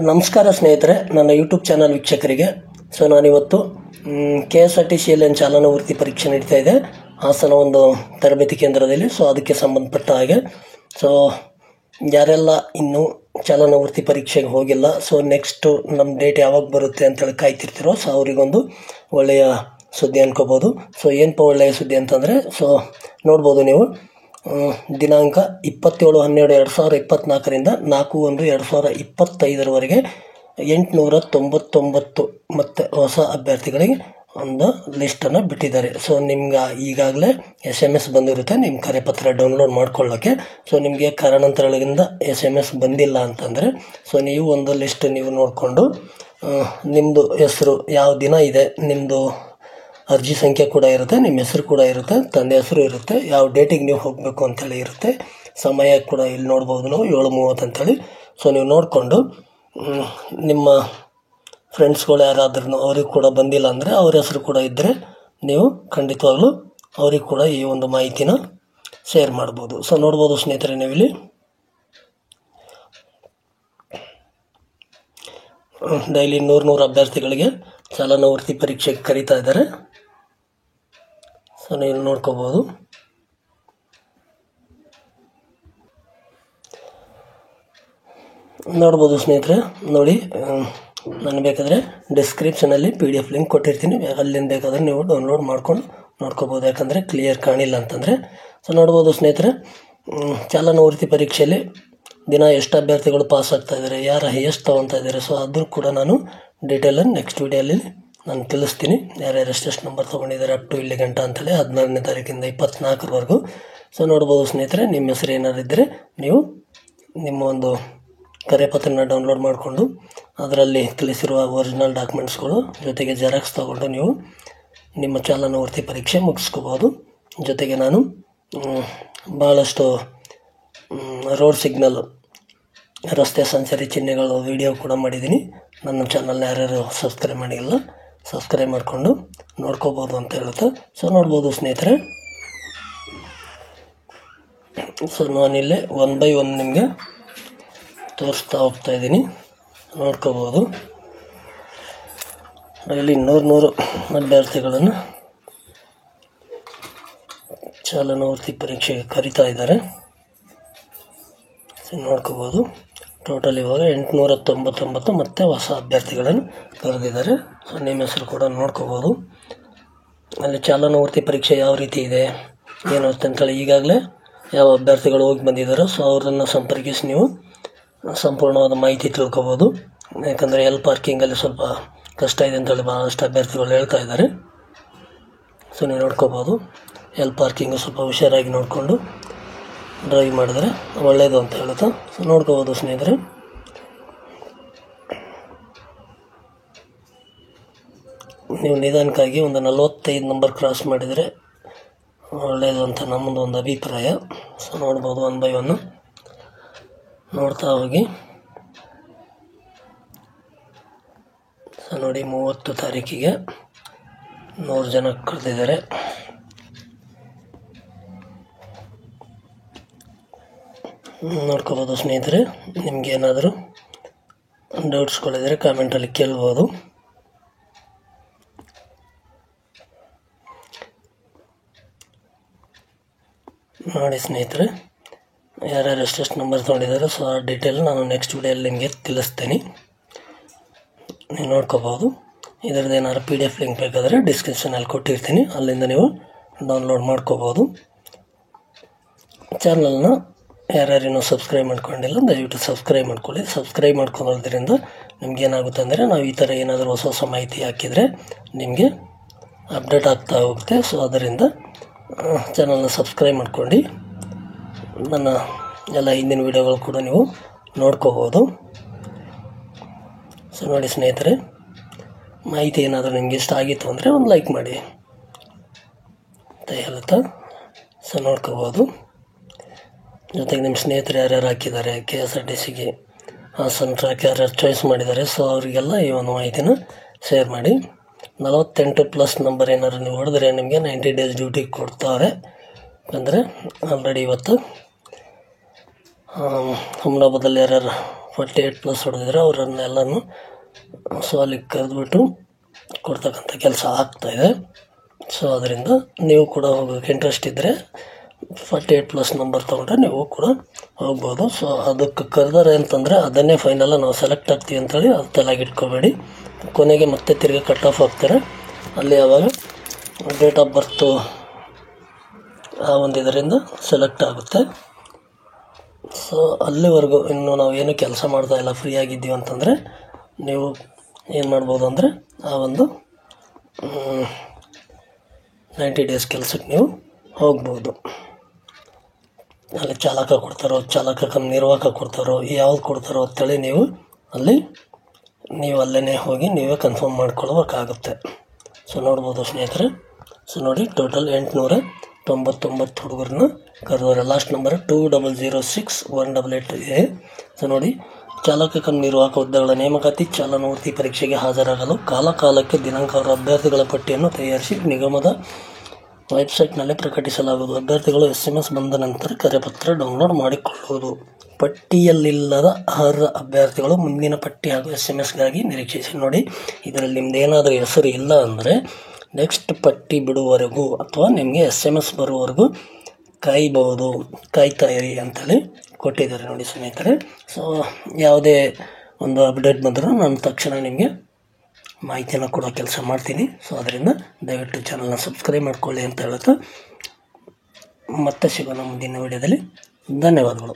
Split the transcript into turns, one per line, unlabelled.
ನಮಸ್ಕಾರ ಸ್ನೇಹಿತರೆ, ನನ್ನ ಯೂಟ್ಯೂಬ್ ಚಾನಲ್ ವೀಕ್ಷಕರಿಗೆ. ನಾನಿವತ್ತು KSRTCಯಲ್ಲಿ ಚಾಲನಾ ವೃತ್ತಿ ಪರೀಕ್ಷೆ ನಡೀತಾ ಇದೆ ಹಾಸನ ಒಂದು ತರಬೇತಿ ಕೇಂದ್ರದಲ್ಲಿ. ಅದಕ್ಕೆ ಸಂಬಂಧಪಟ್ಟ ಹಾಗೆ ಯಾರೆಲ್ಲ ಇನ್ನೂ ಚಾಲನಾ ವೃತ್ತಿ ಪರೀಕ್ಷೆಗೆ ಹೋಗಿಲ್ಲ, ನೆಕ್ಸ್ಟು ನಮ್ಮ ಡೇಟ್ ಯಾವಾಗ ಬರುತ್ತೆ ಅಂತೇಳಿ ಕಾಯ್ತಿರ್ತೀರೋ, ಅವರಿಗೊಂದು ಒಳ್ಳೆಯ ಸುದ್ದಿ ಅನ್ಕೋಬೋದು. ಏನಪ್ಪ ಒಳ್ಳೆಯ ಸುದ್ದಿ ಅಂತಂದರೆ, ನೋಡ್ಬೋದು ನೀವು, ದಿನಾಂಕ 27/12/2024ರಿಂದ 4/1/2025 899 ಮತ್ತು ಹೊಸ ಅಭ್ಯರ್ಥಿಗಳಿಗೆ ಒಂದು ಲಿಸ್ಟನ್ನು ಬಿಟ್ಟಿದ್ದಾರೆ. ನಿಮ್ಗೆ ಈಗಾಗಲೇ SMS ಬಂದಿರುತ್ತೆ ನಿಮ್ಮ ಕರೆಪತ್ರ ಡೌನ್ಲೋಡ್ ಮಾಡ್ಕೊಳ್ಳೋಕ್ಕೆ. ನಿಮಗೆ ಕಾರಣಾಂತರಗಳಿಂದ SMS ಬಂದಿಲ್ಲ ಅಂತಂದರೆ ನೀವು ಒಂದು ಲಿಸ್ಟ್ ನೀವು ನೋಡಿಕೊಂಡು ನಿಮ್ಮದು ಹೆಸರು ಯಾವ ದಿನ ಇದೆ, ನಿಮ್ಮದು ಅರ್ಜಿ ಸಂಖ್ಯೆ ಕೂಡ ಇರುತ್ತೆ, ನಿಮ್ಮ ಹೆಸರು ಕೂಡ ಇರುತ್ತೆ, ತಂದೆ ಹೆಸರು ಇರುತ್ತೆ, ಯಾವ ಡೇಟಿಗೆ ನೀವು ಹೋಗಬೇಕು ಅಂತೇಳಿ ಇರುತ್ತೆ, ಸಮಯ ಕೂಡ ಇಲ್ಲಿ ನೋಡ್ಬೋದು ನಾವು 7:30 ಅಂತೇಳಿ. ನೀವು ನೋಡಿಕೊಂಡು ನಿಮ್ಮ ಫ್ರೆಂಡ್ಸ್ಗಳು ಯಾರಾದ್ರೂ ಅವ್ರಿಗೆ ಕೂಡ ಬಂದಿಲ್ಲ ಅಂದರೆ ಅವ್ರ ಹೆಸರು ಕೂಡ ಇದ್ದರೆ ನೀವು ಖಂಡಿತವಾಗ್ಲೂ ಅವ್ರಿಗೆ ಕೂಡ ಈ ಒಂದು ಮಾಹಿತಿನ ಶೇರ್ ಮಾಡ್ಬೋದು. ನೋಡ್ಬೋದು ಸ್ನೇಹಿತರೆ, ನೀವಿಲ್ಲಿ ಡೈಲಿ 100 ಅಭ್ಯರ್ಥಿಗಳಿಗೆ ಚಾಲನಾ ವೃತ್ತಿ ಪರೀಕ್ಷೆಗೆ ಕರೀತಾ ಇದ್ದಾರೆ. ನೀವು ನೋಡ್ಕೋಬೋದು. ನೋಡ್ಬೋದು ಸ್ನೇಹಿತರೆ, ನೋಡಿ, ನಾನು ಬೇಕಾದರೆ ಡಿಸ್ಕ್ರಿಪ್ಷನಲ್ಲಿ PDF ಲಿಂಕ್ ಕೊಟ್ಟಿರ್ತೀನಿ, ಅಲ್ಲಿಂದ ಬೇಕಾದರೆ ನೀವು ಡೌನ್ಲೋಡ್ ಮಾಡ್ಕೊಂಡು ನೋಡ್ಕೋಬೋದು, ಯಾಕಂದರೆ ಕ್ಲಿಯರ್ ಕಾಣಿಲ್ಲ ಅಂತಂದರೆ. ನೋಡ್ಬೋದು ಸ್ನೇಹಿತರೆ, ಚಾಲನಾ ವೃತ್ತಿ ಪರೀಕ್ಷೆಯಲ್ಲಿ ದಿನ ಎಷ್ಟು ಅಭ್ಯರ್ಥಿಗಳು ಪಾಸ್ ಆಗ್ತಾ ಇದ್ದಾರೆ, ಯಾರು ಹೈಯೆಸ್ಟ್ ತೊಗೊತಾ ಇದ್ದಾರೆ, ಅದು ಕೂಡ ನಾನು ಡೀಟೇಲನ್ನು ನೆಕ್ಸ್ಟ್ ವೀಡಿಯೋಲ್ಲಿ ನಾನು ತಿಳಿಸ್ತೀನಿ. ಯಾರ್ಯಾರು ಎಷ್ಟೆಷ್ಟು ನಂಬರ್ ತೊಗೊಂಡಿದ್ದಾರೆ ಅಪ್ ಟು ಇಲ್ಲಿ ಗಂಟ ಅಂತೇಳಿ 14ನೇ ತಾರೀಕಿಂದ 24ರವರೆಗೂ. ನೋಡ್ಬೋದು ಸ್ನೇಹಿತರೆ, ನಿಮ್ಮ ಹೆಸರು ಏನಾರು ಇದ್ದರೆ ನೀವು ನಿಮ್ಮ ಒಂದು ಕರೆಪತ್ರನ ಡೌನ್ಲೋಡ್ ಮಾಡಿಕೊಂಡು ಅದರಲ್ಲಿ ತಿಳಿಸಿರುವ ಒರಿಜಿನಲ್ ಡಾಕ್ಯುಮೆಂಟ್ಸ್ಗಳು ಜೊತೆಗೆ ಜೆರಾಕ್ಸ್ ತೊಗೊಂಡು ನೀವು ನಿಮ್ಮ ಚಾಲನಾ ವೃತ್ತಿ ಪರೀಕ್ಷೆ ಮುಗಿಸ್ಕೋಬೋದು. ಜೊತೆಗೆ ನಾನು ಭಾಳಷ್ಟು ರೋಡ್ ಸಿಗ್ನಲ್, ರಸ್ತೆ ಸಂಚಾರಿ ಚಿಹ್ನೆಗಳು ವಿಡಿಯೋ ಕೂಡ ಮಾಡಿದ್ದೀನಿ. ನನ್ನ ಚಾನಲ್ನ ಯಾರ್ಯಾರು ಸಬ್ಸ್ಕ್ರೈಬ್ ಮಾಡಿಲ್ಲ ಸಬ್ಸ್ಕ್ರೈಬ್ ಮಾಡಿಕೊಂಡು ನೋಡ್ಕೋಬೋದು ಅಂತ ಹೇಳುತ್ತೆ. ನೋಡ್ಬೋದು ಸ್ನೇಹಿತರೆ, ನಾನಿಲ್ಲೇ 1 by 1 ನಿಮಗೆ ತೋರಿಸ್ತಾ ಹೋಗ್ತಾ ಇದ್ದೀನಿ, ನೋಡ್ಕೋಬೋದು. ಇಲ್ಲಿ 100 ಅಭ್ಯರ್ಥಿಗಳನ್ನು ಚಾಲನಾ ವೃತ್ತಿ ಪರೀಕ್ಷೆಗೆ ಕರೀತಾ ಇದ್ದಾರೆ. ನೋಡ್ಕೋಬೋದು. ಟೋಟಲ್ ಇವಾಗ 899 ಮತ್ತು ಹೊಸ ಅಭ್ಯರ್ಥಿಗಳನ್ನು ಕರೆದಿದ್ದಾರೆ. ನಿಮ್ಮ ಹೆಸರು ಕೂಡ ನೋಡ್ಕೋಬೋದು. ಅಲ್ಲಿ ಚಾಲನಾ ವೃತ್ತಿ ಪರೀಕ್ಷೆ ಯಾವ ರೀತಿ ಇದೆ ಏನು ಅಂತೇಳಿ ಈಗಾಗಲೇ ಯಾವ ಅಭ್ಯರ್ಥಿಗಳು ಹೋಗಿ ಬಂದಿದ್ದಾರೋ ಅವರನ್ನು ಸಂಪರ್ಕಿಸಿ ನೀವು ಸಂಪೂರ್ಣವಾದ ಮಾಹಿತಿ ತಿಳ್ಕೊಬೋದು. ಯಾಕಂದರೆ ಪಾರ್ಕಿಂಗಲ್ಲಿ ಸ್ವಲ್ಪ ಕಷ್ಟ ಇದೆ ಅಂತೇಳಿ ಭಾಳಷ್ಟು ಅಭ್ಯರ್ಥಿಗಳು ಹೇಳ್ತಾ ಇದ್ದಾರೆ. ನೀವು ನೋಡ್ಕೋಬೋದು. ಪಾರ್ಕಿಂಗು ಸ್ವಲ್ಪ ಹುಷಾರಾಗಿ ನೋಡಿಕೊಂಡು ಡ್ರೈವ್ ಮಾಡಿದ್ರೆ ಒಳ್ಳೆಯದು ಅಂತ ಹೇಳುತ್ತೆ. ನೋಡ್ಕೋಬೋದು ಸ್ನೇಹಿತರೆ. ನೀವು ನಿಧಾನಕ್ಕಾಗಿ ಒಂದು 45 ನಂಬರ್ ಕ್ರಾಸ್ ಮಾಡಿದರೆ ಒಳ್ಳೆಯದು ಅಂತ ನಮ್ಮದು ಒಂದು ಅಭಿಪ್ರಾಯ. ನೋಡ್ಬೋದು 1 by 1 ನೋಡ್ತಾ ಹೋಗಿ. ನೋಡಿ, 30 ತಾರೀಕಿಗೆ 100 ಜನ ಕರೆದಿದ್ದಾರೆ. ನೋಡ್ಕೋಬೋದು ಸ್ನೇಹಿತರೆ. ನಿಮಗೇನಾದರೂ ಡೌಟ್ಸ್ಗಳಿದ್ರೆ ಕಾಮೆಂಟಲ್ಲಿ ಕೇಳ್ಬೋದು. ನೋಡಿ ಸ್ನೇಹಿತರೆ, ಯಾರ್ಯಾರು ಎಷ್ಟೆಷ್ಟು ನಂಬರ್ ತೊಗೊಂಡಿದ್ದಾರೆ ಆ ಡೀಟೇಲ್ ನಾನು ನೆಕ್ಸ್ಟ್ ವಿಡಿಯೋಲ್ಲಿ ನಿಮಗೆ ತಿಳಿಸ್ತೀನಿ. ನೀವು ನೋಡ್ಕೋಬೋದು. ಇದರದ್ದು ಏನಾದ್ರು PDF ಲಿಂಕ್ ಬೇಕಾದರೆ ಡಿಸ್ಕ್ರಿಪ್ಷನಲ್ಲಿ ಕೊಟ್ಟಿರ್ತೀನಿ, ಅಲ್ಲಿಂದ ನೀವು ಡೌನ್ಲೋಡ್ ಮಾಡ್ಕೋಬೋದು. ಚಾನಲ್ನ ಯಾರ್ಯಾರೇನೋ ಸಬ್ಸ್ಕ್ರೈಬ್ ಮಾಡ್ಕೊಂಡಿಲ್ಲ ದಯವಿಟ್ಟು ಸಬ್ಸ್ಕ್ರೈಬ್ ಮಾಡ್ಕೊಳ್ಳಿ. ಸಬ್ಸ್ಕ್ರೈಬ್ ಮಾಡ್ಕೊಳ್ಳೋದ್ರಿಂದ ನಿಮ್ಗೇನಾಗುತ್ತೆ ಅಂದರೆ ನಾವು ಈ ಥರ ಏನಾದರೂ ಹೊಸ ಮಾಹಿತಿ ಹಾಕಿದರೆ ನಿಮಗೆ ಅಪ್ಡೇಟ್ ಆಗ್ತಾ ಹೋಗುತ್ತೆ. ಅದರಿಂದ ಚಾನಲ್ನ ಸಬ್ಸ್ಕ್ರೈಬ್ ಮಾಡ್ಕೊಂಡು ನನ್ನ ಎಲ್ಲ ಹಿಂದಿನ ವೀಡಿಯೋಗಳು ಕೂಡ ನೀವು ನೋಡ್ಕೋಬೋದು. ನೋಡಿ ಸ್ನೇಹಿತರೆ, ಮಾಹಿತಿ ಏನಾದರೂ ನಿಮಗೆ ಇಷ್ಟ ಆಗಿತ್ತು ಅಂದರೆ ಒಂದು ಲೈಕ್ ಮಾಡಿ ಅಂತ ಹೇಳುತ್ತಾ ನೋಡ್ಕೋಬೋದು. ಜೊತೆಗೆ ನಿಮ್ಮ ಸ್ನೇಹಿತರು ಯಾರ್ಯಾರು ಹಾಕಿದ್ದಾರೆ KSRTCಗೆ ಹಾಸನ ಟ್ರ್ಯಾಕ್ ಯಾರ್ಯಾರು ಚಾಯ್ಸ್ ಮಾಡಿದ್ದಾರೆ ಅವರಿಗೆಲ್ಲ ಈ ಒಂದು ಮಾಹಿತಿನ ಶೇರ್ ಮಾಡಿ. 48+ ನಂಬರ್ ಏನಾದ್ರು ನೀವು ಹೊಡೆದ್ರೆ ನಿಮಗೆ 90 ಡೇಸ್ ಡ್ಯೂಟಿ ಕೊಡ್ತಾರೆ. ಅಂದರೆ ಆಲ್ರೆಡಿ ಇವತ್ತು ಹುಮ್ನಾಬಾದಲ್ಲಿ ಯಾರ್ಯಾರು 48+ ಹೊಡೆದಿದ್ರೆ ಅವರನ್ನೆಲ್ಲನೂ ಸೊ ಅಲ್ಲಿ ಕರೆದುಬಿಟ್ಟು ಕೊಡ್ತಕ್ಕಂಥ ಕೆಲಸ ಆಗ್ತಾಯಿದೆ. ಸೊ ಅದರಿಂದ ನೀವು ಕೂಡ ಹೋಗೋಕ್ಕೆ ಇಂಟ್ರೆಸ್ಟ್ ಇದ್ದರೆ 48+ ನಂಬರ್ ತೊಗೊಂಡ್ರೆ ನೀವು ಕೂಡ ಹೋಗ್ಬೋದು. ಸೊ ಅದಕ್ಕೆ ಕರೆದಾರೆ ಅಂತಂದರೆ ಅದನ್ನೇ ಫೈನಲ್ಲ ನಾವು ಸೆಲೆಕ್ಟ್ ಆಗ್ತೀವಿ ಅಂತೇಳಿ ಅದು ತಲೆಗೆ ಇಟ್ಕೋಬೇಡಿ. ಕೊನೆಗೆ ಮತ್ತೆ ತಿರುಗಿ ಕಟ್ ಆಫ್ ಆಗ್ತಾರೆ. ಅಲ್ಲಿ ಯಾವಾಗ ಡೇಟ್ ಆಫ್ ಬರ್ತು ಆ ಒಂದು ಇದರಿಂದ ಸೆಲೆಕ್ಟ್ ಆಗುತ್ತೆ. ಸೊ ಅಲ್ಲಿವರೆಗೂ ಇನ್ನು ನಾವು ಏನು ಕೆಲಸ ಮಾಡ್ತಾಯಿಲ್ಲ, ಫ್ರೀ ಆಗಿದ್ದೀವಿ ಅಂತಂದರೆ ನೀವು ಏನು ಮಾಡ್ಬೋದು ಅಂದರೆ ಆ ಒಂದು 90 ಡೇಸ್ ಕೆಲಸಕ್ಕೆ ನೀವು ಹೋಗ್ಬೋದು. ಅಲ್ಲಿ ಚಾಲಕ ಕೊಡ್ತಾರೋ, ಚಾಲಕ ಕಮ್ ನಿರ್ವಾಹಕ ಕೊಡ್ತಾರೋ, ಯಾವ್ದು ಕೊಡ್ತಾರೋ ಅಂತೇಳಿ ನೀವು ಅಲ್ಲೇ ಹೋಗಿ ನೀವೇ ಕನ್ಫರ್ಮ್ ಮಾಡ್ಕೊಳ್ಬೇಕಾಗುತ್ತೆ. ಸೊ ನೋಡ್ಬೋದು ಸ್ನೇಹಿತರೆ. ಸೊ ನೋಡಿ ಟೋಟಲ್ 899 ಹುಡುಗರನ್ನ ಕರೆದವ್ರೆ. Last number 2006-188. ಸೊ ನೋಡಿ, ಚಾಲಕ ಕಮ್ ನಿರ್ವಾಹಕ ಹುದ್ದೆಗಳ ನೇಮಕಾತಿ ಚಾಲನವರ್ತಿ ಪರೀಕ್ಷೆಗೆ ಹಾಜರಾಗಲು ಕಾಲಕಾಲಕ್ಕೆ ದಿನಾಂಕ ಅವರ ಅಭ್ಯರ್ಥಿಗಳ ಪಟ್ಟಿಯನ್ನು ತಯಾರಿಸಿ ನಿಗಮದ ವೆಬ್ಸೈಟ್ನಲ್ಲಿ ಪ್ರಕಟಿಸಲಾಗುವುದು. ಅಭ್ಯರ್ಥಿಗಳು SMS ಬಂದ ನಂತರ ಕರೆಪತ್ರ ಡೌನ್ಲೋಡ್ ಮಾಡಿಕೊಳ್ಳುವುದು. ಪಟ್ಟಿಯಲ್ಲಿಲ್ಲದ ಅರ್ಹ ಅಭ್ಯರ್ಥಿಗಳು ಮುಂದಿನ ಪಟ್ಟಿ ಹಾಗೂ SMS ನಿರೀಕ್ಷಿಸಿ. ನೋಡಿ, ಇದರಲ್ಲಿ ನಿಮ್ದೇನಾದರೂ ಹೆಸರು ಇಲ್ಲ ಅಂದರೆ ನೆಕ್ಸ್ಟ್ ಪಟ್ಟಿ ಬಿಡುವವರೆಗೂ ಅಥವಾ ನಿಮಗೆ SMS ಬರುವವರೆಗೂ ಕಾಯ್ತಾ ಇರಿ ಅಂತೇಳಿ ಕೊಟ್ಟಿದ್ದಾರೆ ನೋಡಿ ಸ್ನೇಹಿತರೆ. ಸೊ ಯಾವುದೇ ಒಂದು ಅಪ್ಡೇಟ್ ಬಂದರೂ ನಾನು ತಕ್ಷಣ ನಿಮಗೆ ಮಾಹಿತಿಯನ್ನು ಕೊಡೋ ಕೆಲಸ ಮಾಡ್ತೀನಿ. ಸೊ ಅದರಿಂದ ದಯವಿಟ್ಟು ಚಾನಲ್ನ ಸಬ್ಸ್ಕ್ರೈಬ್ ಮಾಡ್ಕೊಳ್ಳಿ ಅಂತ ಹೇಳುತ್ತಾ ಮತ್ತೆ ಸಿಗೋಣ ಮುಂದಿನ ವಿಡಿಯೋದಲ್ಲಿ. ಧನ್ಯವಾದಗಳು.